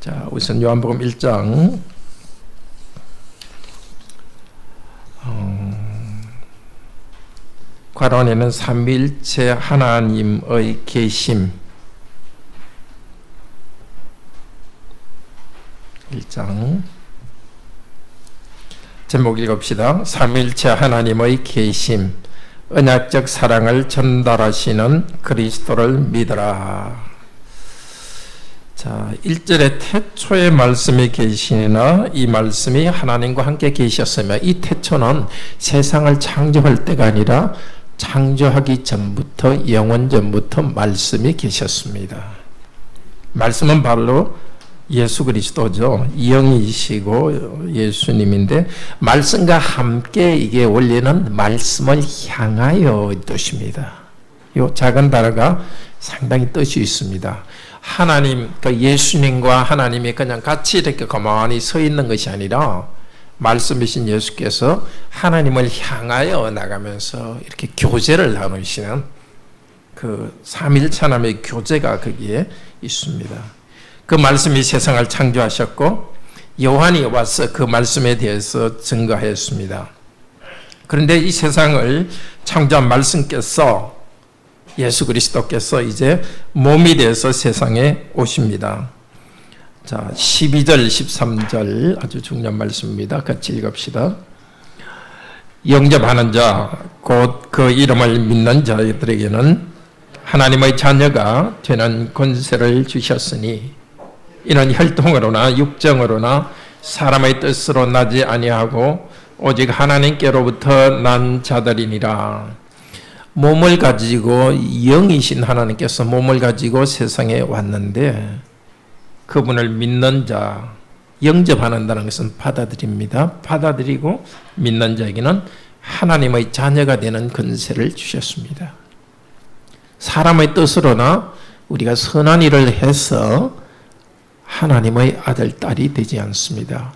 자, 우선 요한복음 1장 괄호에는 삼위일체 하나님의 계심 1장 제목 읽읍시다. 삼위일체 하나님의 계심, 언약적 사랑을 전달하시는 그리스도를 믿으라. 자, 1절에 태초에 말씀이 계시나 이 말씀이 하나님과 함께 계셨으며, 이 태초는 세상을 창조할 때가 아니라 창조하기 전부터, 영원 전부터 말씀이 계셨습니다. 말씀은 바로 예수 그리스도죠. 영이시고 예수님인데, 말씀과 함께 이게 원래는 말씀을 향하여 뜻입니다. 이 작은 단어가 상당히 뜻이 있습니다. 하나님, 그러니까 예수님과 하나님이 그냥 같이 이렇게 가만히 서 있는 것이 아니라, 말씀이신 예수께서 하나님을 향하여 나가면서 이렇게 교제를 나누시는 그 삼일천함의 교제가 거기에 있습니다. 그 말씀이 세상을 창조하셨고, 요한이 와서 그 말씀에 대해서 증거하였습니다. 그런데 이 세상을 창조한 말씀께서, 예수 그리스도께서 이제 몸이 되어서 세상에 오십니다. 자, 12절, 13절 아주 중요한 말씀입니다. 같이 읽읍시다. 영접하는 자, 곧 그 이름을 믿는 자들에게는 하나님의 자녀가 되는 권세를 주셨으니, 이는 혈통으로나 육정으로나 사람의 뜻으로 나지 아니하고 오직 하나님께로부터 난 자들이니라. 몸을 가지고, 영이신 하나님께서 몸을 가지고 세상에 왔는데, 그분을 믿는 자, 영접한다는 것은 받아들입니다. 받아들이고 믿는 자에게는 하나님의 자녀가 되는 권세를 주셨습니다. 사람의 뜻으로나 우리가 선한 일을 해서 하나님의 아들, 딸이 되지 않습니다.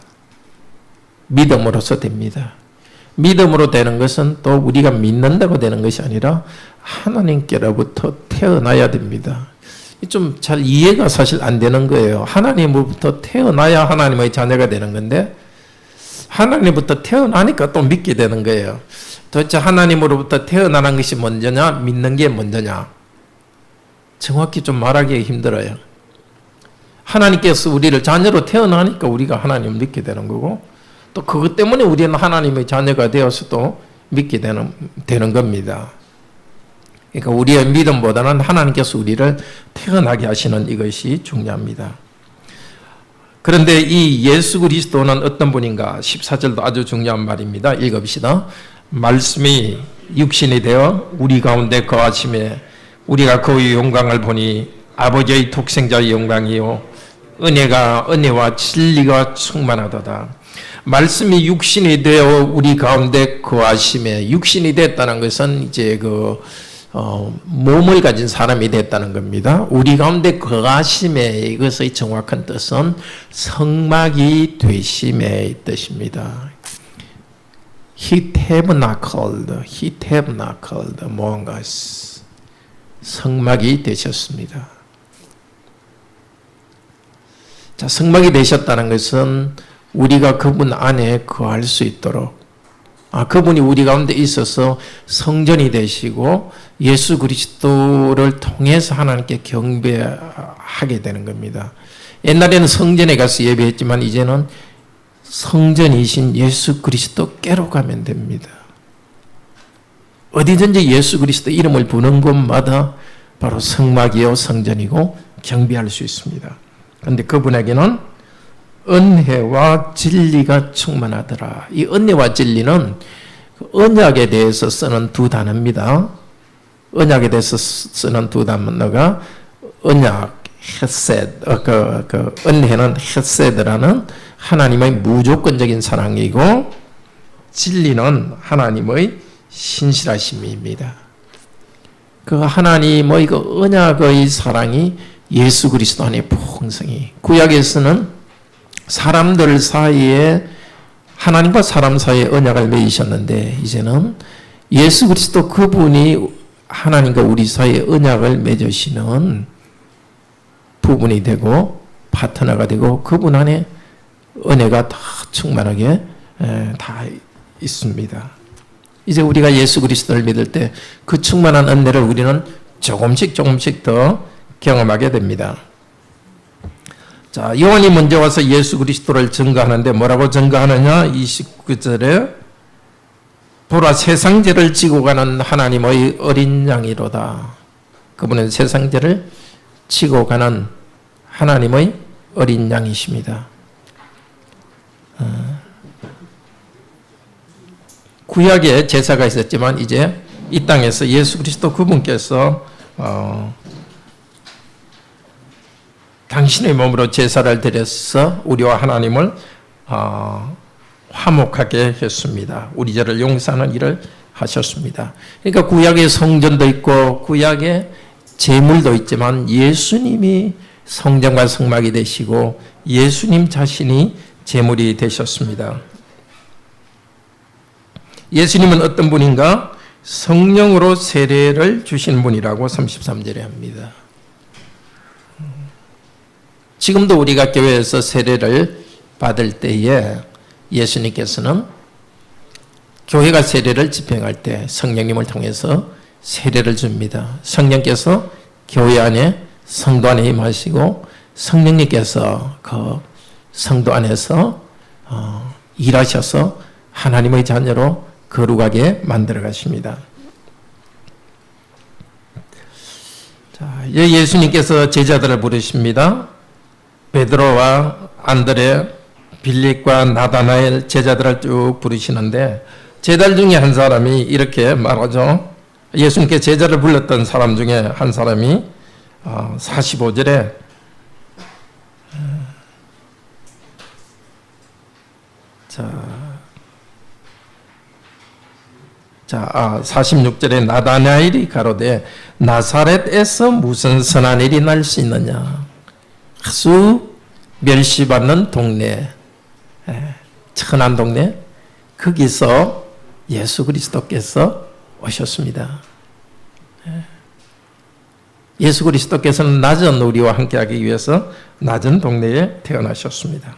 믿음으로서 됩니다. 믿음으로 되는 것은 또 우리가 믿는다고 되는 것이 아니라 하나님께로부터 태어나야 됩니다. 좀 잘 이해가 사실 안 되는 거예요. 하나님으로부터 태어나야 하나님의 자녀가 되는 건데, 하나님부터 태어나니까 또 믿게 되는 거예요. 도대체 하나님으로부터 태어나는 것이 먼저냐, 믿는 게 먼저냐? 정확히 좀 말하기 힘들어요. 하나님께서 우리를 자녀로 태어나니까 우리가 하나님을 믿게 되는 거고, 또 그것 때문에 우리는 하나님의 자녀가 되어서 또 믿게 되는 겁니다. 그러니까 우리의 믿음보다는 하나님께서 우리를 태어나게 하시는 이것이 중요합니다. 그런데 이 예수 그리스도는 어떤 분인가? 14절도 아주 중요한 말입니다. 읽읍시다. 말씀이 육신이 되어 우리 가운데 거하심에 우리가 그의 영광을 보니 아버지의 독생자의 영광이요 은혜와 진리가 충만하도다. 말씀이 육신이 되어 우리 가운데 거하심에, 육신이 됐다는 것은 이제 몸을 가진 사람이 됐다는 겁니다. 우리 가운데 거하심에, 이것의 정확한 뜻은 성막이 되심의 뜻입니다. He tabernacled, among us. 성막이 되셨습니다. 자, 성막이 되셨다는 것은 우리가 그분 안에 거할 수 있도록, 그분이 우리 가운데 있어서 성전이 되시고 예수 그리스도를 통해서 하나님께 경배하게 되는 겁니다. 옛날에는 성전에 가서 예배했지만 이제는 성전이신 예수 그리스도께로 가면 됩니다. 어디든지 예수 그리스도 이름을 부르는 곳마다 바로 성막이요 성전이고 경배할 수 있습니다. 그런데 그분에게는 은혜와 진리가 충만하더라. 이 은혜와 진리는 언약에 대해서 쓰는 두 단어입니다. 언약에 대해서 쓰는 두 단어가 언약, 헤세드, 은혜는 헤세드라는 하나님의 무조건적인 사랑이고, 진리는 하나님의 신실하심입니다. 그 하나님의 그 언약의 사랑이 예수 그리스도 안에 풍성히, 구약에서는 사람들 사이에, 하나님과 사람 사이에 언약을 맺으셨는데, 이제는 예수 그리스도 그분이 하나님과 우리 사이에 언약을 맺으시는 부분이 되고, 파트너가 되고 그분 안에 은혜가 다 충만하게 다 있습니다. 이제 우리가 예수 그리스도를 믿을 때 그 충만한 은혜를 우리는 조금씩 더 경험하게 됩니다. 자, 요한이 먼저 와서 예수 그리스도를 증거하는데 뭐라고 증거하느냐? 29절에 보라 세상 죄를 지고 가는 하나님의 어린 양이로다. 그분은 세상 죄를 지고 가는 하나님의 어린 양이십니다. 구약에 제사가 있었지만 이제 이 땅에서 예수 그리스도 그분께서 당신의 몸으로 제사를 드려서 우리와 하나님을 화목하게 했습니다. 우리 죄를 용서하는 일을 하셨습니다. 그러니까 구약의 성전도 있고 구약의 제물도 있지만 예수님이 성전과 성막이 되시고 예수님 자신이 제물이 되셨습니다. 예수님은 어떤 분인가? 성령으로 세례를 주신 분이라고 33절에 합니다. 지금도 우리가 교회에서 세례를 받을 때에 예수님께서는 교회가 세례를 집행할 때 성령님을 통해서 세례를 줍니다. 성령께서 교회 안에 성도 안에 임하시고 성령님께서 그 성도 안에서 일하셔서 하나님의 자녀로 거룩하게 만들어 가십니다. 자, 예수님께서 제자들을 부르십니다. 베드로와 안드레, 빌립과 나다나엘 제자들을 쭉 부르시는데 제자들 중에 한 사람이 이렇게 말하죠. 예수님께 제자를 불렀던 사람 중에 한 사람이 45절에 46절에 나다나엘이 가로되 나사렛에서 무슨 선한 일이 날 수 있느냐. 아주 멸시받는 동네, 천한 동네, 거기서 예수 그리스도께서 오셨습니다. 예수 그리스도께서는 낮은 우리와 함께하기 위해서 낮은 동네에 태어나셨습니다.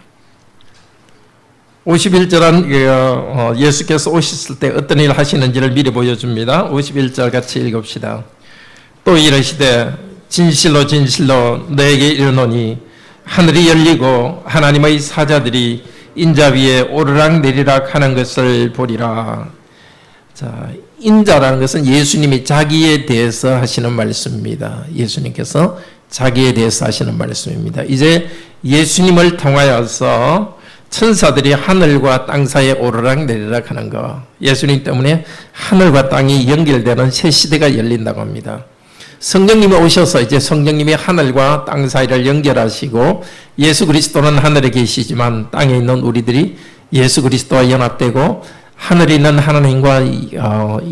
51절은 예수께서 오셨을 때 어떤 일을 하시는지를 미리 보여줍니다. 51절 같이 읽읍시다. 또 이르시되 진실로 진실로 너에게 이르노니 하늘이 열리고 하나님의 사자들이 인자 위에 오르락 내리락 하는 것을 보리라. 자, 인자라는 것은 예수님이 자기에 대해서 하시는 말씀입니다. 예수님께서 자기에 대해서 하시는 말씀입니다. 이제 예수님을 통하여서 천사들이 하늘과 땅 사이에 오르락 내리락 하는 거, 예수님 때문에 하늘과 땅이 연결되는 새 시대가 열린다고 합니다. 성령님이 오셔서 이제 성령님이 하늘과 땅 사이를 연결하시고 예수 그리스도는 하늘에 계시지만 땅에 있는 우리들이 예수 그리스도와 연합되고 하늘에 있는 하나님과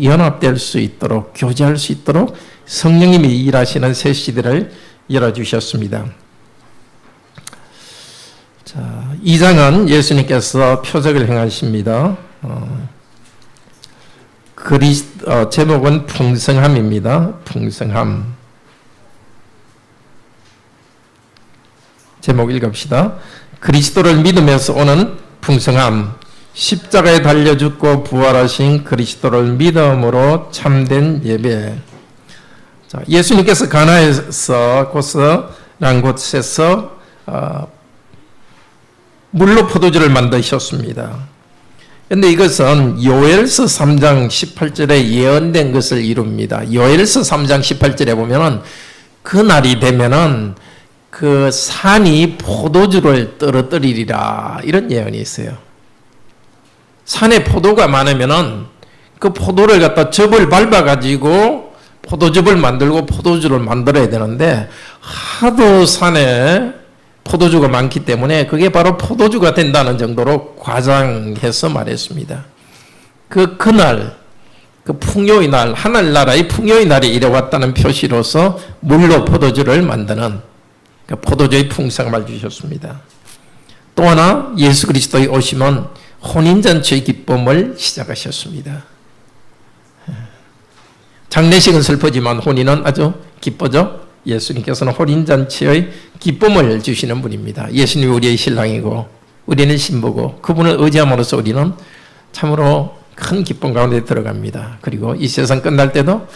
연합될 수 있도록, 교제할 수 있도록 성령님이 일하시는 새 시대를 열어주셨습니다. 자, 2장은 예수님께서 표적을 행하십니다. 제목은 풍성함입니다. 풍성함. 제목 읽읍시다. 그리스도를 믿으면서 오는 풍성함. 십자가에 달려 죽고 부활하신 그리스도를 믿음으로 참된 예배. 자, 예수님께서 가나에서 고스란 곳에서 물로 포도주를 만드셨습니다. 그런데 이것은 요엘서 3장 18절에 예언된 것을 이룹니다. 요엘서 3장 18절에 보면은 그 날이 되면은 그 산이 포도주를 떨어뜨리리라 이런 예언이 있어요. 산에 포도가 많으면은 그 포도를 갖다 즙을 밟아가지고 포도즙을 만들고 포도주를 만들어야 되는데 하도 산에 포도주가 많기 때문에 그게 바로 포도주가 된다는 정도로 과장해서 말했습니다. 그날, 그 풍요의 날, 하늘나라의 풍요의 날이 이래왔다는 표시로서 물로 포도주를 만드는 그 포도주의 풍성함을 주셨습니다. 또 하나 예수 그리스도의 오심은 혼인잔치의 기쁨을 시작하셨습니다. 장례식은 슬프지만 혼인은 아주 기쁘죠? 예수님께서는 혼인잔치의 기쁨을 주시는 분입니다. 예수님이 우리의 신랑이고 우리는 신부고 그분을 의지함으로써 우리는 참으로 큰 기쁨 가운데 들어갑니다. 그리고 이 세상 끝날 때도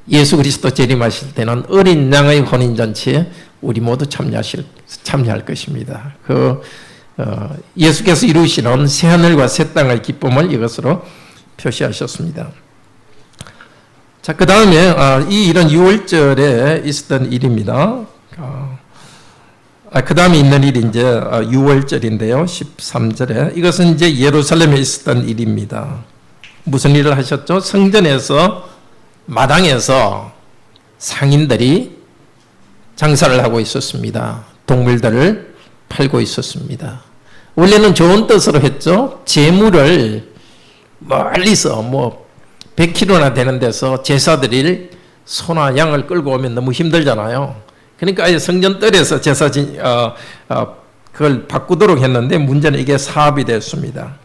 예수 그리스도 재림하실 때는 어린 양의 혼인잔치에 우리 모두 참여할 것입니다. 예수께서 이루시는 새하늘과 새 땅의 기쁨을 이것으로 표시하셨습니다. 자, 그 다음에 이 일은 6월절에 있었던 일입니다. 그 다음에 있는 일이 이제 6월절인데요. 13절에 이것은 이제 예루살렘에 있었던 일입니다. 무슨 일을 하셨죠? 성전에서 마당에서 상인들이 장사를 하고 있었습니다. 동물들을 팔고 있었습니다. 원래는 좋은 뜻으로 했죠. 재물을 멀리서 100km나 되는 데서 제사 드릴 소나 양을 끌고 오면 너무 힘들잖아요. 그러니까 아예 성전뜰에서 제사 그걸 바꾸도록 했는데 문제는 이게 사업이 됐습니다.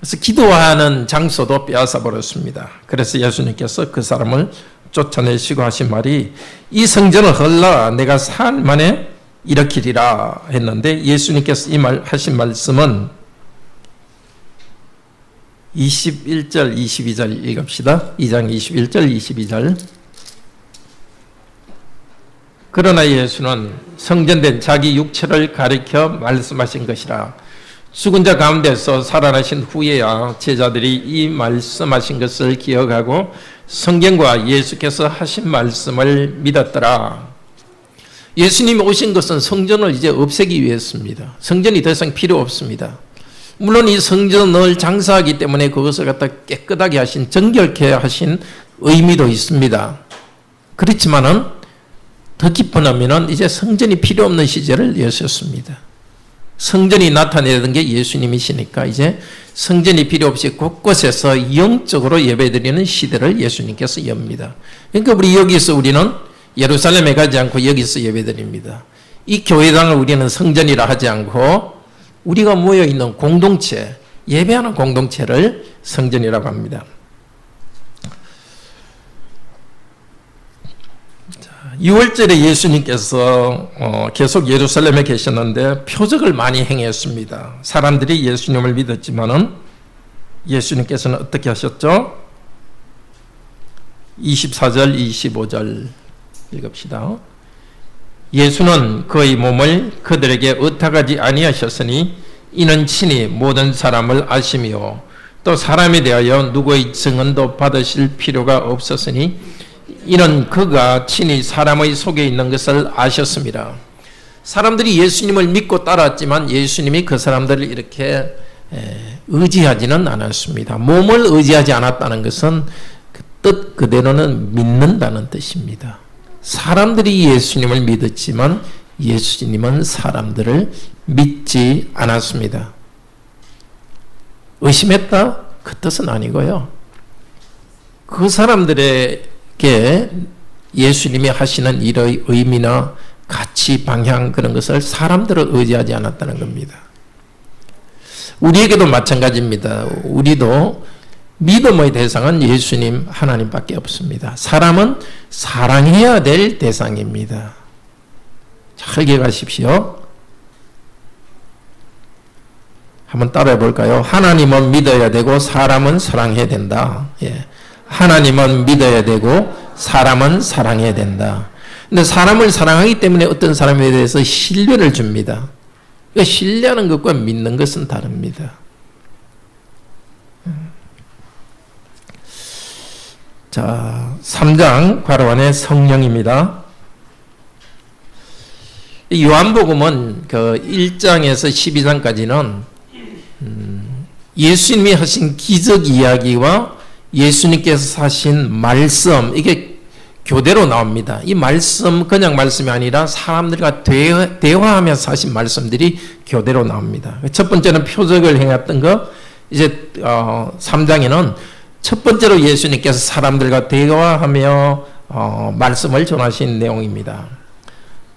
그래서 기도하는 장소도 빼앗아 버렸습니다. 그래서 예수님께서 그 사람을 쫓아내시고 하신 말이 이 성전을 헐라 내가 사흘 만에 일으키리라 했는데 예수님께서 이 말 하신 말씀은 21절 22절 읽읍시다. 2장 21절 22절 그러나 예수는 성전된 자기 육체를 가리켜 말씀하신 것이라 죽은 자 가운데서 살아나신 후에야 제자들이 이 말씀하신 것을 기억하고 성경과 예수께서 하신 말씀을 믿었더라. 예수님이 오신 것은 성전을 이제 없애기 위해서입니다. 성전이 더 이상 필요 없습니다. 물론 이 성전을 장사하기 때문에 그것을 갖다 깨끗하게 하신, 정결케 하신 의미도 있습니다. 그렇지만은 더 깊은 의미는 이제 성전이 필요 없는 시절을 여셨습니다. 성전이 나타내던 게 예수님이시니까 이제 성전이 필요 없이 곳곳에서 영적으로 예배드리는 시대를 예수님께서 엽니다. 그러니까 우리는 예루살렘에 가지 않고 여기서 예배드립니다. 이 교회당을 우리는 성전이라 하지 않고 우리가 모여있는 공동체, 예배하는 공동체를 성전이라고 합니다. 6월절에 예수님께서 계속 예루살렘에 계셨는데 표적을 많이 행했습니다. 사람들이 예수님을 믿었지만은 예수님께서는 어떻게 하셨죠? 24절, 25절 읽읍시다. 예수는 그의 몸을 그들에게 의탁하지 아니하셨으니 이는 친히 모든 사람을 아시며 또 사람에 대하여 누구의 증언도 받으실 필요가 없었으니 이는 그가 친히 사람의 속에 있는 것을 아셨습니다. 사람들이 예수님을 믿고 따랐지만 예수님이 그 사람들을 이렇게 의지하지는 않았습니다. 몸을 의지하지 않았다는 것은 그 뜻 그대로는 믿는다는 뜻입니다. 사람들이 예수님을 믿었지만 예수님은 사람들을 믿지 않았습니다. 의심했다? 그 뜻은 아니고요. 그 사람들에게 예수님이 하시는 일의 의미나 가치, 방향 그런 것을 사람들을 의지하지 않았다는 겁니다. 우리에게도 마찬가지입니다. 우리도 믿음의 대상은 예수님 하나님밖에 없습니다. 사람은 사랑해야 될 대상입니다. 잘 기억하십시오. 한번 따라해 볼까요? 하나님은 믿어야 되고 사람은 사랑해야 된다. 하나님은 믿어야 되고 사람은 사랑해야 된다. 근데 사람을 사랑하기 때문에 어떤 사람에 대해서 신뢰를 줍니다. 그러니까 신뢰하는 것과 믿는 것은 다릅니다. 자, 3장 괄호 안에 성령입니다. 요한복음은 그 1장에서 12장까지는 예수님이 하신 기적 이야기와 예수님께서 하신 말씀, 이게 교대로 나옵니다. 이 말씀, 그냥 말씀이 아니라 사람들과 대화하면서 하신 말씀들이 교대로 나옵니다. 첫 번째는 표적을 행했던 거, 이제 3장에는 첫 번째로 예수님께서 사람들과 대화하며 말씀을 전하신 내용입니다.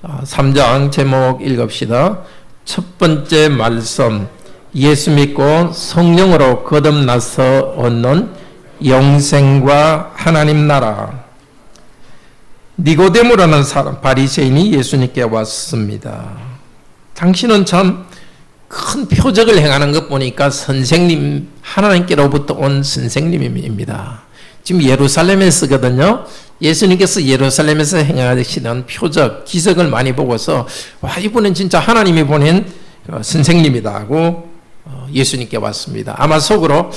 3장 제목 읽읍시다. 첫 번째 말씀, 예수 믿고 성령으로 거듭나서 얻는 영생과 하나님 나라. 니고데모라는 사람, 바리새인이 예수님께 왔습니다. 당신은 참 큰 표적을 행하는 것 보니까 선생님, 하나님께로부터 온 선생님입니다. 지금 예루살렘에 쓰거든요. 예수님께서 예루살렘에서 행하시는 표적, 기적을 많이 보고서 와, 이분은 진짜 하나님이 보낸 선생님이다 하고 예수님께 왔습니다. 아마 속으로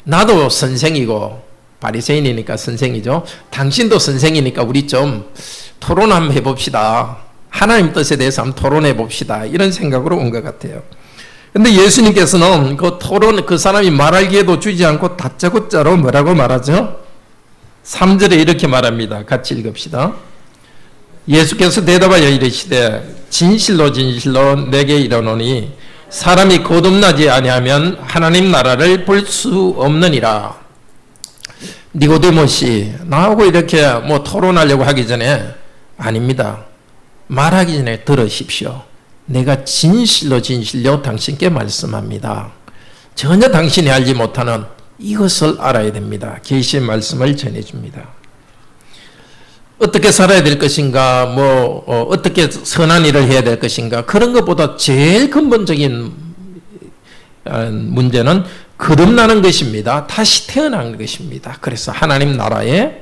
나도 선생이고 바리새인이니까 선생이죠. 당신도 선생이니까 우리 좀 토론 한번 해봅시다. 하나님 뜻에 대해서 한번 토론해 봅시다. 이런 생각으로 온 것 같아요. 근데 예수님께서는 그 토론, 그 사람이 말할 기회도 주지 않고 다짜고짜로 뭐라고 말하죠? 3절에 이렇게 말합니다. 같이 읽읍시다. 예수께서 대답하여 이르시되 진실로 진실로 내게 이르노니 사람이 거듭나지 아니하면 하나님 나라를 볼 수 없느니라. 니고데모 씨, 나하고 이렇게 뭐 토론하려고 하기 전에 아닙니다. 말하기 전에 들으십시오. 내가 진실로 진실로 당신께 말씀합니다. 전혀 당신이 알지 못하는 이것을 알아야 됩니다. 계시의 말씀을 전해줍니다. 어떻게 살아야 될 것인가, 어떻게 선한 일을 해야 될 것인가, 그런 것보다 제일 근본적인 문제는 거듭나는 것입니다. 다시 태어나는 것입니다. 그래서 하나님 나라에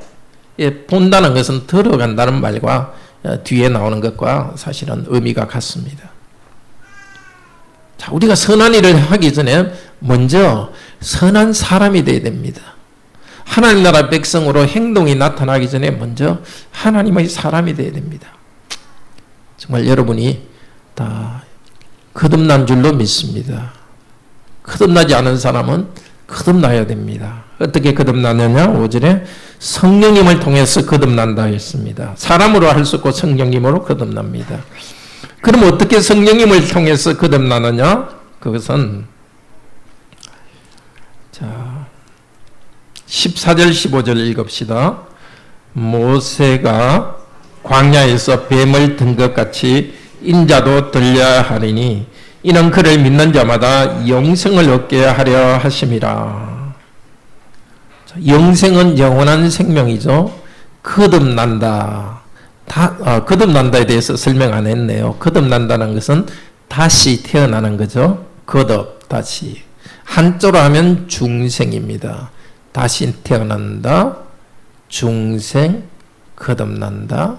본다는 것은 들어간다는 말과 뒤에 나오는 것과 사실은 의미가 같습니다. 자, 우리가 선한 일을 하기 전에 먼저 선한 사람이 되어야 됩니다. 하나님 나라 백성으로 행동이 나타나기 전에 먼저 하나님의 사람이 되어야 됩니다. 정말 여러분이 다 거듭난 줄로 믿습니다. 거듭나지 않은 사람은 거듭나야 됩니다. 어떻게 거듭나느냐? 5절에 성령님을 통해서 거듭난다 했습니다. 사람으로 할 수 없고 성령님으로 거듭납니다. 그럼 어떻게 성령님을 통해서 거듭나느냐? 그것은 14절 15절 읽읍시다. 모세가 광야에서 뱀을 든 것 같이 인자도 들려야 하리니 이는 그를 믿는 자마다 영생을 얻게 하려 하심이라. 영생은 영원한 생명이죠. 거듭난다. 거듭난다에 대해서 설명 안 했네요. 거듭난다는 것은 다시 태어나는 거죠. 거듭, 다시. 한자로 하면 중생입니다. 다시 태어난다, 중생, 거듭난다.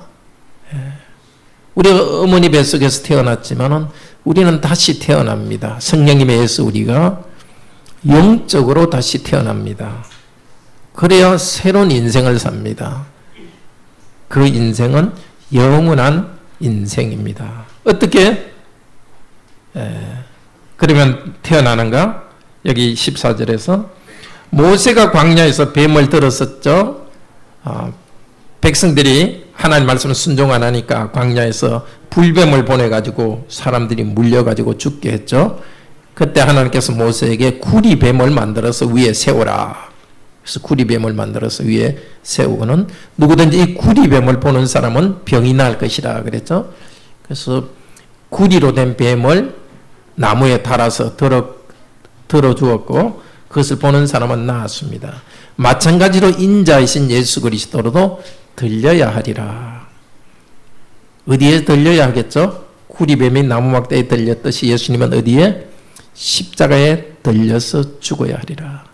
우리가 어머니 뱃속에서 태어났지만은 우리는 다시 태어납니다. 성령님에 의해서 우리가 영적으로 다시 태어납니다. 그래야 새로운 인생을 삽니다. 그 인생은 영원한 인생입니다. 어떻게 그러면 태어나는가? 여기 14절에서 모세가 광야에서 뱀을 들었었죠. 백성들이 하나님 말씀을 순종 안 하니까 광야에서 불뱀을 보내가지고 사람들이 물려가지고 죽게 했죠. 그때 하나님께서 모세에게 구리뱀을 만들어서 위에 세우라. 그래서 구리뱀을 만들어서 위에 세우고는 누구든지 이 구리뱀을 보는 사람은 병이 날 것이라 그랬죠. 그래서 구리로 된 뱀을 나무에 달아서 들어 주었고 그것을 보는 사람은 나았습니다. 마찬가지로 인자이신 예수 그리스도로도 들려야 하리라. 어디에 들려야 하겠죠? 구리뱀이 나무막대에 들렸듯이 예수님은 어디에? 십자가에 들려서 죽어야 하리라.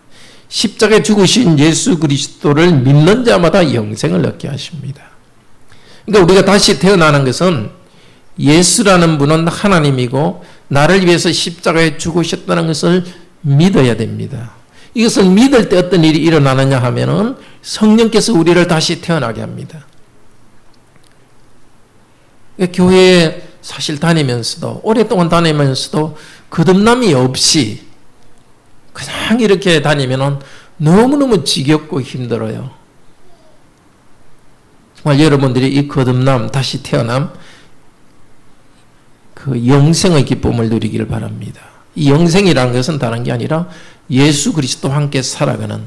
십자가에 죽으신 예수 그리스도를 믿는 자마다 영생을 얻게 하십니다. 그러니까 우리가 다시 태어나는 것은 예수라는 분은 하나님이고 나를 위해서 십자가에 죽으셨다는 것을 믿어야 됩니다. 이것을 믿을 때 어떤 일이 일어나느냐 하면은 성령께서 우리를 다시 태어나게 합니다. 교회에 사실 다니면서도 오랫동안 다니면서도 거듭남이 없이 그냥 이렇게 다니면은 너무너무 지겹고 힘들어요. 정말 여러분들이 이 거듭남, 다시 태어남, 그 영생의 기쁨을 누리기를 바랍니다. 이 영생이라는 것은 다른 게 아니라 예수 그리스도와 함께 살아가는,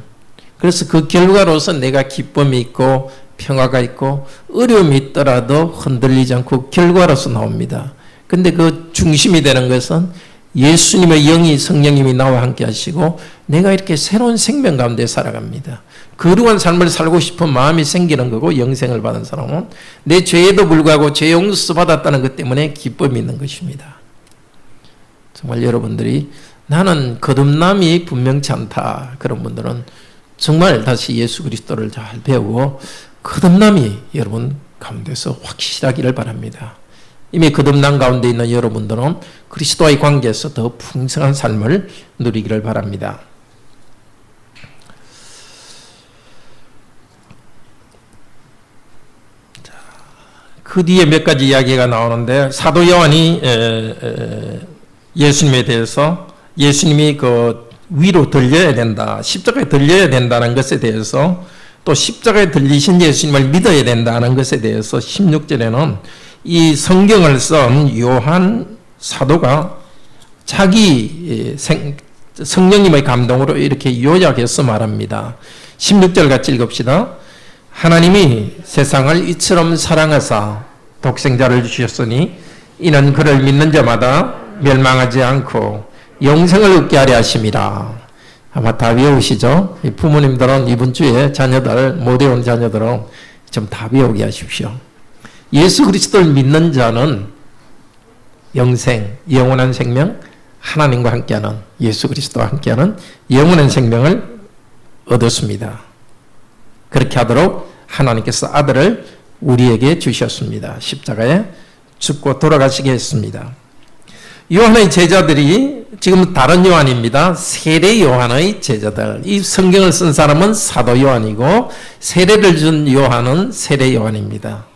그래서 그 결과로서 내가 기쁨이 있고 평화가 있고 어려움이 있더라도 흔들리지 않고 결과로서 나옵니다. 근데 그 중심이 되는 것은 예수님의 영이 성령님이 나와 함께 하시고 내가 이렇게 새로운 생명 가운데 살아갑니다. 거룩한 삶을 살고 싶은 마음이 생기는 거고, 영생을 받은 사람은 내 죄에도 불구하고 죄 용서 받았다는 것 때문에 기쁨이 있는 것입니다. 정말 여러분들이 나는 거듭남이 분명치 않다, 그런 분들은 정말 다시 예수 그리스도를 잘 배우고 거듭남이 여러분 가운데서 확실하기를 바랍니다. 이미 거듭남 가운데 있는 여러분들은 그리스도와의 관계에서 더 풍성한 삶을 누리기를 바랍니다. 그 뒤에 몇 가지 이야기가 나오는데, 사도 요한이 예수님에 대해서, 예수님이 그 위로 들려야 된다, 십자가에 들려야 된다는 것에 대해서, 또 십자가에 들리신 예수님을 믿어야 된다는 것에 대해서 16절에는 이 성경을 쓴 요한 사도가 자기 성령님의 감동으로 이렇게 요약해서 말합니다. 16절 같이 읽읍시다. 하나님이 세상을 이처럼 사랑하사 독생자를 주셨으니 이는 그를 믿는 자마다 멸망하지 않고 영생을 얻게 하려 하심이라. 아마 다 외우시죠? 부모님들은 이번 주에 자녀들, 못 외운 자녀들은 좀 다 외우게 하십시오. 예수 그리스도를 믿는 자는 영생, 영원한 생명, 하나님과 함께하는, 예수 그리스도와 함께하는 영원한 생명을 얻었습니다. 그렇게 하도록 하나님께서 아들을 우리에게 주셨습니다. 십자가에 죽고 돌아가시게 했습니다. 요한의 제자들이, 지금 다른 요한입니다. 세례 요한의 제자들. 이 성경을 쓴 사람은 사도 요한이고, 세례를 준 요한은 세례 요한입니다.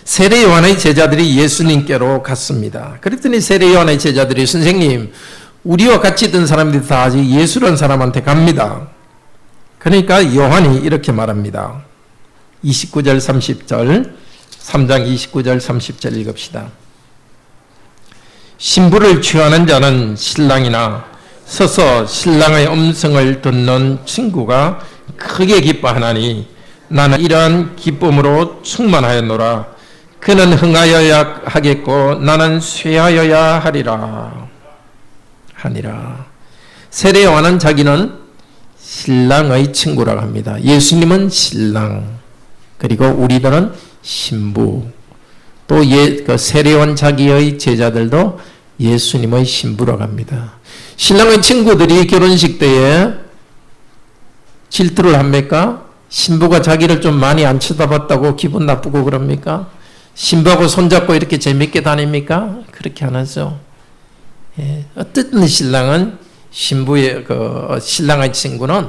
세례 요한의 제자들이 예수님께로 갔습니다. 그랬더니 세례 요한의 제자들이, 선생님, 우리와 같이 있던 사람들이 다 아직 예수라는 사람한테 갑니다. 그러니까 요한이 이렇게 말합니다. 29절 30절, 3장 29절 30절 읽읍시다. 신부를 취하는 자는 신랑이나 서서 신랑의 음성을 듣는 친구가 크게 기뻐하나니 나는 이러한 기쁨으로 충만하였노라. 그는 흥하여야 하겠고 나는 쇠하여야 하리라. 세례 요한은 자기는 신랑의 친구라고 합니다. 예수님은 신랑, 그리고 우리들은 신부. 또 세례 요한 자기의 제자들도 예수님의 신부라고 합니다. 신랑의 친구들이 결혼식 때에 질투를 합니까? 신부가 자기를 좀 많이 안 쳐다봤다고 기분 나쁘고 그럽니까? 신부하고 손잡고 이렇게 재밌게 다닙니까? 그렇게 안 하죠. 예, 어쨌든 신랑은 신부의 신랑의 친구는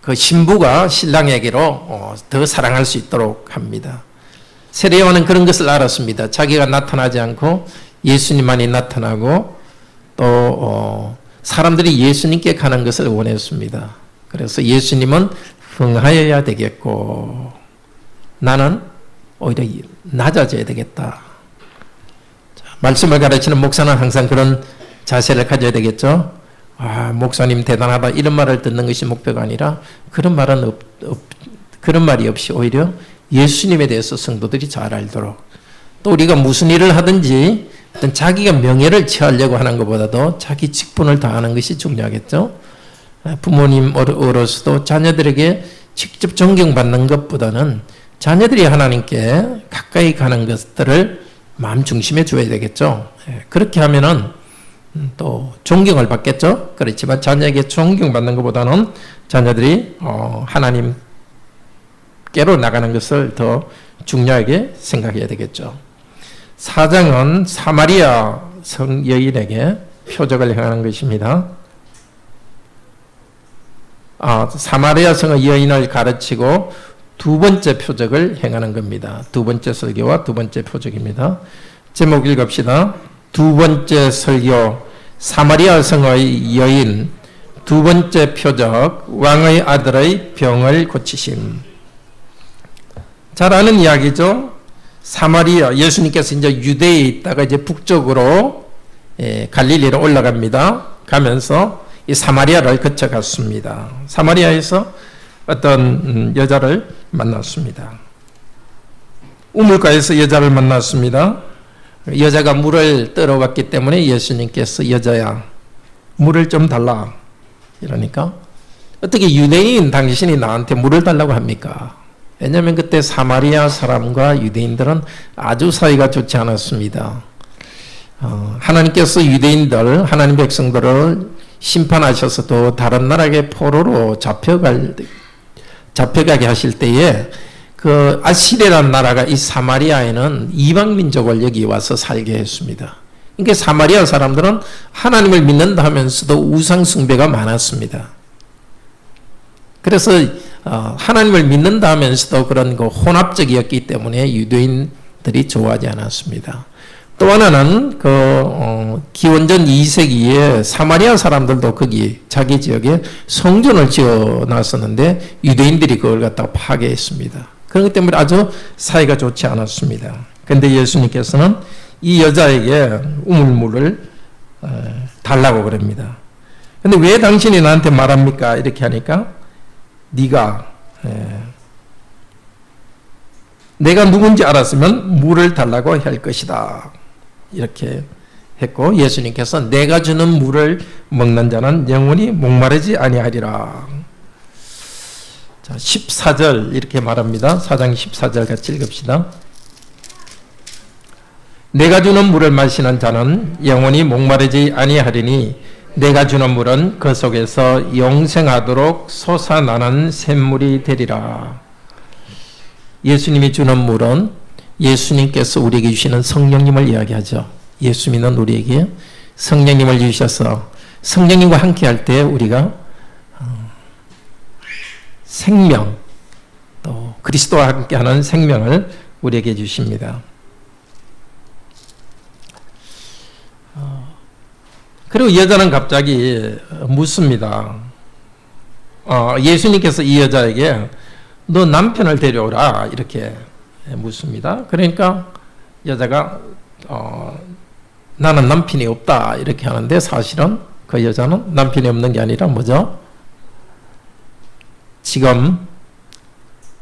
그 신부가 신랑에게로 더 사랑할 수 있도록 합니다. 세례 요한은 그런 것을 알았습니다. 자기가 나타나지 않고 예수님만이 나타나고 또 사람들이 예수님께 가는 것을 원했습니다. 그래서 예수님은 흥하여야 되겠고 나는 오히려 낮아져야 되겠다. 말씀을 가르치는 목사는 항상 그런 자세를 가져야 되겠죠. 아, 목사님 대단하다, 이런 말을 듣는 것이 목표가 아니라 그런 말이 없이 오히려 예수님에 대해서 성도들이 잘 알도록, 또 우리가 무슨 일을 하든지 어떤 자기가 명예를 취하려고 하는 것보다도 자기 직분을 다하는 것이 중요하겠죠. 부모님으로서도 자녀들에게 직접 존경받는 것보다는 자녀들이 하나님께 가까이 가는 것들을 마음 중심에 줘야 되겠죠. 그렇게 하면은 또 존경을 받겠죠. 그렇지만 자녀에게 존경받는 것보다는 자녀들이 하나님께로 나가는 것을 더 중요하게 생각해야 되겠죠. 4장은 사마리아 성 여인에게 표적을 행하는 것입니다. 사마리아 성의 여인을 가르치고 두 번째 표적을 행하는 겁니다. 두 번째 설교와 두 번째 표적입니다. 제목 읽읍시다. 두 번째 설교, 사마리아 성의 여인, 두 번째 표적, 왕의 아들의 병을 고치심. 잘 아는 이야기죠. 사마리아, 예수님께서 이제 유대에 있다가 이제 북쪽으로 갈릴리로 올라갑니다. 가면서 이 사마리아를 거쳐갔습니다. 사마리아에서 어떤 여자를 만났습니다. 우물가에서 여자를 만났습니다. 여자가 물을 떨어왔기 때문에 예수님께서 여자야, 물을 좀 달라. 이러니까 어떻게 유대인 당신이 나한테 물을 달라고 합니까? 왜냐하면 그때 사마리아 사람과 유대인들은 아주 사이가 좋지 않았습니다. 하나님께서 유대인들, 하나님 백성들을 심판하셔서도 다른 나라의 포로로 잡혀가게 하실 때에 그 아시리라는 나라가 이 사마리아에는 이방 민족을 여기 와서 살게 했습니다. 그러니까 사마리아 사람들은 하나님을 믿는다 하면서도 우상 숭배가 많았습니다. 그래서 하나님을 믿는다 하면서도 그런 그 혼합적이었기 때문에 유대인들이 좋아하지 않았습니다. 또 하나는 기원전 2세기에 사마리아 사람들도 거기 자기 지역에 성전을 지어 놨었는데 유대인들이 그걸 갖다가 파괴했습니다. 그렇기 때문에 아주 사이가 좋지 않았습니다. 그런데 예수님께서는 이 여자에게 우물물을 달라고 그럽니다. 근데 왜 당신이 나한테 말합니까? 이렇게 하니까 네가 내가 누군지 알았으면 물을 달라고 할 것이다. 이렇게 했고 예수님께서 내가 주는 물을 먹는 자는 영원히 목마르지 아니하리라. 자, 14절 이렇게 말합니다. 4장 14절 같이 읽읍시다. 내가 주는 물을 마시는 자는 영원히 목마르지 아니하리니 내가 주는 물은 그 속에서 영생하도록 솟아나는 샘물이 되리라. 예수님이 주는 물은 예수님께서 우리에게 주시는 성령님을 이야기하죠. 예수 믿는 우리에게 성령님을 주셔서 성령님과 함께 할 때 우리가 생명, 또 그리스도와 함께하는 생명을 우리에게 주십니다. 그리고 이 여자는 갑자기 묻습니다. 예수님께서 이 여자에게 너 남편을 데려오라 이렇게 묻습니다. 그러니까 여자가 나는 남편이 없다 이렇게 하는데 사실은 그 여자는 남편이 없는 게 아니라 뭐죠? 지금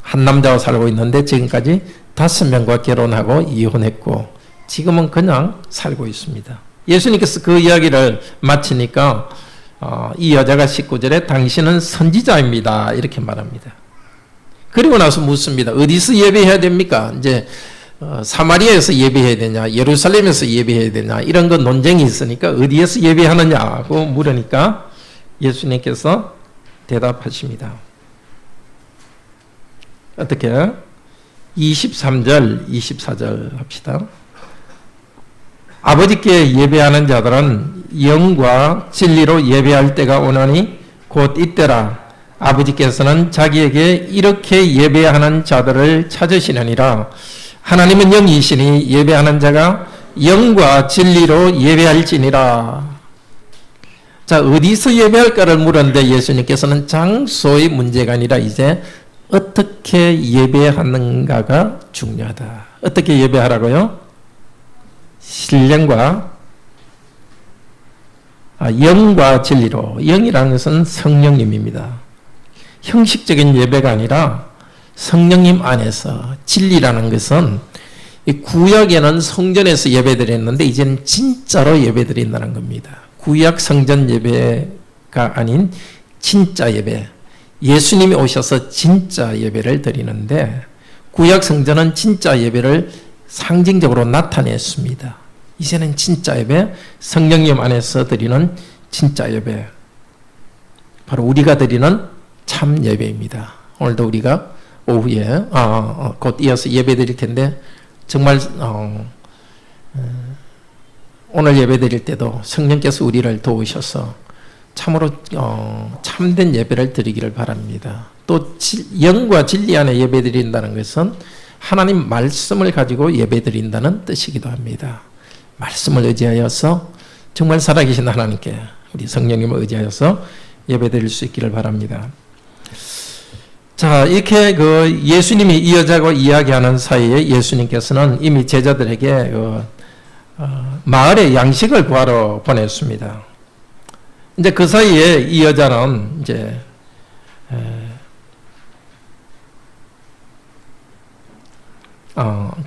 한 남자와 살고 있는데 지금까지 5명과 결혼하고 이혼했고 지금은 그냥 살고 있습니다. 예수님께서 그 이야기를 마치니까 이 여자가 19절에 당신은 선지자입니다 이렇게 말합니다. 그리고 나서 묻습니다. 어디서 예배해야 됩니까? 이제 사마리아에서 예배해야 되냐, 예루살렘에서 예배해야 되냐 이런 거 논쟁이 있으니까 어디에서 예배하느냐고 물으니까 예수님께서 대답하십니다. 어떻게? 23절, 24절 합시다. 아버지께 예배하는 자들은 영과 진리로 예배할 때가 오나니 곧 이때라. 아버지께서는 자기에게 이렇게 예배하는 자들을 찾으시느니라. 하나님은 영이시니 예배하는 자가 영과 진리로 예배할지니라. 자, 어디서 예배할까를 물었는데 예수님께서는 장소의 문제가 아니라 이제 어떻게 예배하는가가 중요하다. 어떻게 예배하라고요? 신령과 영과 진리로. 영이라는 것은 성령님입니다. 형식적인 예배가 아니라 성령님 안에서. 진리라는 것은 구약에는 성전에서 예배드렸는데 이제는 진짜로 예배드린다는 겁니다. 구약 성전 예배가 아닌 진짜 예배. 예수님이 오셔서 진짜 예배를 드리는데 구약 성전은 진짜 예배를 상징적으로 나타냈습니다. 이제는 진짜 예배, 성령님 안에서 드리는 진짜 예배, 바로 우리가 드리는 참 예배입니다. 오늘도 우리가 오후에 곧 이어서 예배 드릴 텐데 정말 오늘 예배 드릴 때도 성령께서 우리를 도우셔서 참으로 참된 예배를 드리기를 바랍니다. 또 영과 진리 안에 예배 드린다는 것은 하나님 말씀을 가지고 예배 드린다는 뜻이기도 합니다. 말씀을 의지하여서 정말 살아계신 하나님께 우리 성령님을 의지하여서 예배 드릴 수 있기를 바랍니다. 자, 이렇게 예수님이 이 여자하고 이야기하는 사이에 예수님께서는 이미 제자들에게 마을에 양식을 구하러 보냈습니다. 이제 그 사이에 이 여자는 이제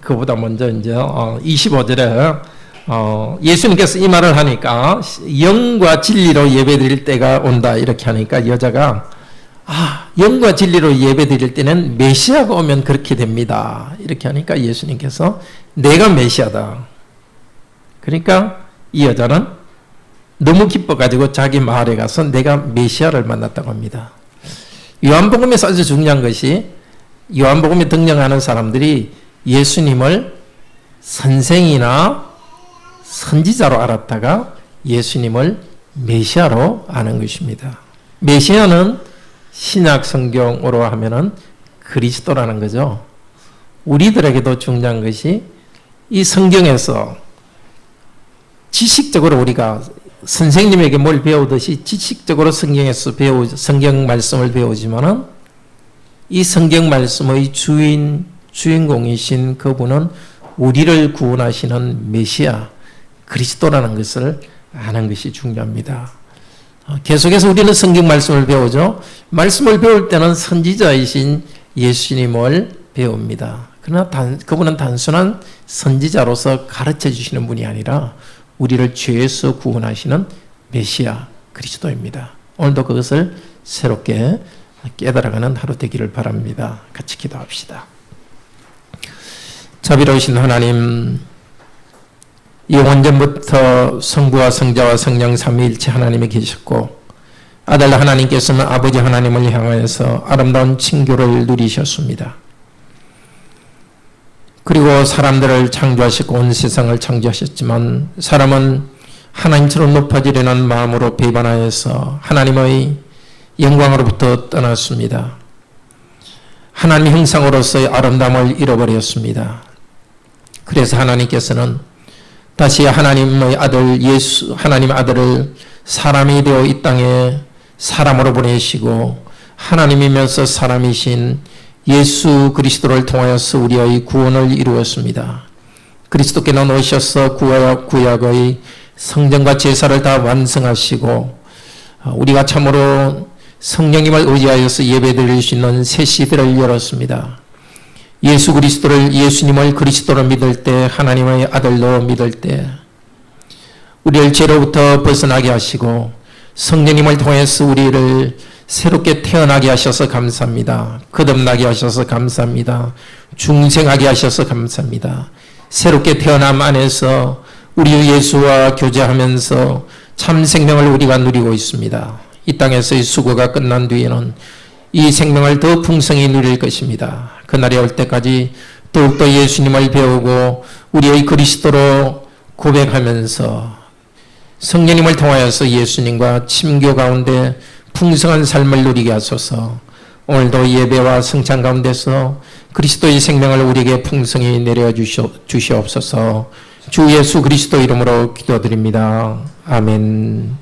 그보다 먼저 이제 25절에 예수님께서 이 말을 하니까 영과 진리로 예배드릴 때가 온다 이렇게 하니까 여자가 영과 진리로 예배드릴 때는 메시아가 오면 그렇게 됩니다. 이렇게 하니까 예수님께서 내가 메시아다. 그러니까 이 여자는 너무 기뻐가지고 자기 마을에 가서 내가 메시아를 만났다고 합니다. 요한복음에서 아주 중요한 것이 요한복음에 등장하는 사람들이 예수님을 선생이나 선지자로 알았다가 예수님을 메시아로 아는 것입니다. 메시아는 신약 성경으로 하면은 그리스도라는 거죠. 우리들에게도 중요한 것이 이 성경에서 지식적으로 우리가 선생님에게 뭘 배우듯이 지식적으로 성경 말씀을 배우지만은 이 성경 말씀의 주인공이신 그분은 우리를 구원하시는 메시아 그리스도라는 것을 아는 것이 중요합니다. 계속해서 우리는 성경 말씀을 배우죠. 말씀을 배울 때는 선지자이신 예수님을 배웁니다. 그러나 그분은 단순한 선지자로서 가르쳐 주시는 분이 아니라 우리를 죄에서 구원하시는 메시아 그리스도입니다. 오늘도 그것을 새롭게 깨달아가는 하루 되기를 바랍니다. 같이 기도합시다. 자비로우신 하나님, 영원전부터 성부와 성자와 성령 삼위일체 하나님이 계셨고 아들 하나님께서는 아버지 하나님을 향하여서 아름다운 친교를 누리셨습니다. 그리고 사람들을 창조하시고 온 세상을 창조하셨지만 사람은 하나님처럼 높아지려는 마음으로 배반하여서 하나님의 영광으로부터 떠났습니다. 하나님 형상으로서의 아름다움을 잃어버렸습니다. 그래서 하나님께서는 다시 하나님의 아들 하나님 아들을 사람이 되어 이 땅에 사람으로 보내시고 하나님이면서 사람이신 예수 그리스도를 통하여서 우리의 구원을 이루었습니다. 그리스도께는 오셔서 구약의 성전과 제사를 다 완성하시고 우리가 참으로 성령님을 의지하여서 예배드릴 수 있는 새 시대를 열었습니다. 예수님을 그리스도로 믿을 때, 하나님의 아들로 믿을 때 우리를 죄로부터 벗어나게 하시고 성령님을 통해서 우리를 새롭게 태어나게 하셔서 감사합니다. 거듭나게 하셔서 감사합니다. 중생하게 하셔서 감사합니다. 새롭게 태어남 안에서 우리 예수와 교제하면서 참 생명을 우리가 누리고 있습니다. 이 땅에서의 수고가 끝난 뒤에는 이 생명을 더 풍성히 누릴 것입니다. 그날이 올 때까지 더욱더 예수님을 배우고 우리의 그리스도로 고백하면서 성령님을 통하여서 예수님과 친교 가운데 풍성한 삶을 누리게 하소서. 오늘도 예배와 성찬 가운데서 그리스도의 생명을 우리에게 풍성히 내려 주시옵소서. 주 예수 그리스도 이름으로 기도드립니다. 아멘.